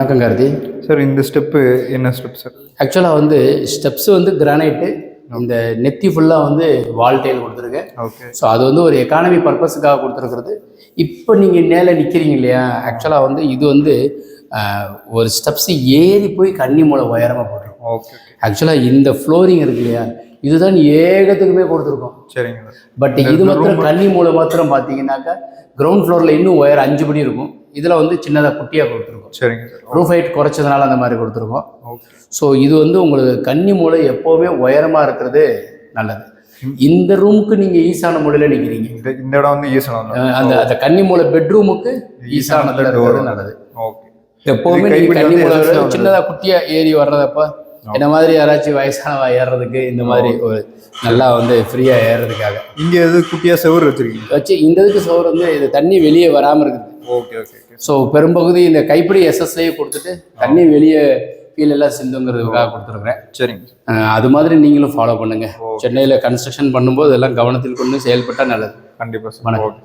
வணக்கம் கார்த்தி சார். இந்த ஸ்டெப்பு என்ன ஸ்டெப் சார்? ஆக்சுவலாக வந்து ஸ்டெப்ஸ் வந்து கிரானைட்டு, இந்த நெத்தி ஃபுல்லாக வந்து வால் டைல் கொடுத்துருக்கேன். ஓகே. ஸோ அது வந்து ஒரு எக்கானமி பர்பஸுக்காக கொடுத்துருக்குறது. இப்போ நீங்கள் மேலே நிற்கிறீங்க இல்லையா, ஆக்சுவலாக வந்து இது வந்து ஒரு ஸ்டெப்ஸ் ஏறி போய் கன்னி மூளை உயரமாக போட்டுருக்கோம். ஓகே. ஆக்சுவலாக இந்த ஃப்ளோரிங் இருக்கு இல்லையா, இதுதான் ஏகத்துக்குமே கொடுத்துருக்கோம். சரிங்க. பட் இது மாத்திரம் கன்னி மூளை மாத்திரம் பார்த்தீங்கன்னாக்கா கிரவுண்ட் ஃப்ளோரில் இன்னும் உயரம் 5 படி இருக்கும். இதில் வந்து சின்னதாக குட்டியாக கொடுத்துருக்கோம். சரிங்க. ரூஃப் ஹைட் குறைச்சதுனால அந்த மாதிரி கொடுத்துருக்கோம். ஓகே. ஸோ இது வந்து உங்களுக்கு கன்னி மூளை எப்போவுமே உயரமாக இருக்கிறது நல்லது. இந்த ரூமுக்கு நீங்கள் ஈசான மூலையில் நிற்கிறீங்க. இந்த இடம் வந்து ஈசானம். அந்த கன்னி மூளை பெட்ரூமுக்கு ஈசானத்தில் இருக்கிறது நல்லது. ஓகே. எப்போவுமே நீங்கள் கன்னி மூளை சின்னதாக குட்டியாக ஏறி வர்றதப்போ என்ன மாதிரி யாராச்சும் வயசானவா ஏறுறதுக்கு இந்த மாதிரி ஒரு நல்லா வந்து ஃப்ரீயாக ஏறுறதுக்காக இங்கே எது குட்டியாக செவர் வச்சுருக்கீங்க இந்த இதுக்கு செவர் வந்து இது தண்ணி வெளியே வராமல் இருக்குது. Okay okay. ஸோ பெரும்பகுதி இந்த கைப்பிடி எஸ்எஸ்ஐ கொடுத்துட்டு தண்ணி வெளியே கீழெல்லாம் சிந்துங்கிறதுக்காக கொடுத்துருக்குறேன். சரிங்க. அது மாதிரி நீங்களும் ஃபாலோ பண்ணுங்கள். சென்னையில் கன்ஸ்ட்ரக்ஷன் பண்ணும்போது எல்லாம் கவனத்தில் கொண்டு செயல்பட்டால் நல்லது. கண்டிப்பாக. வணக்கம்.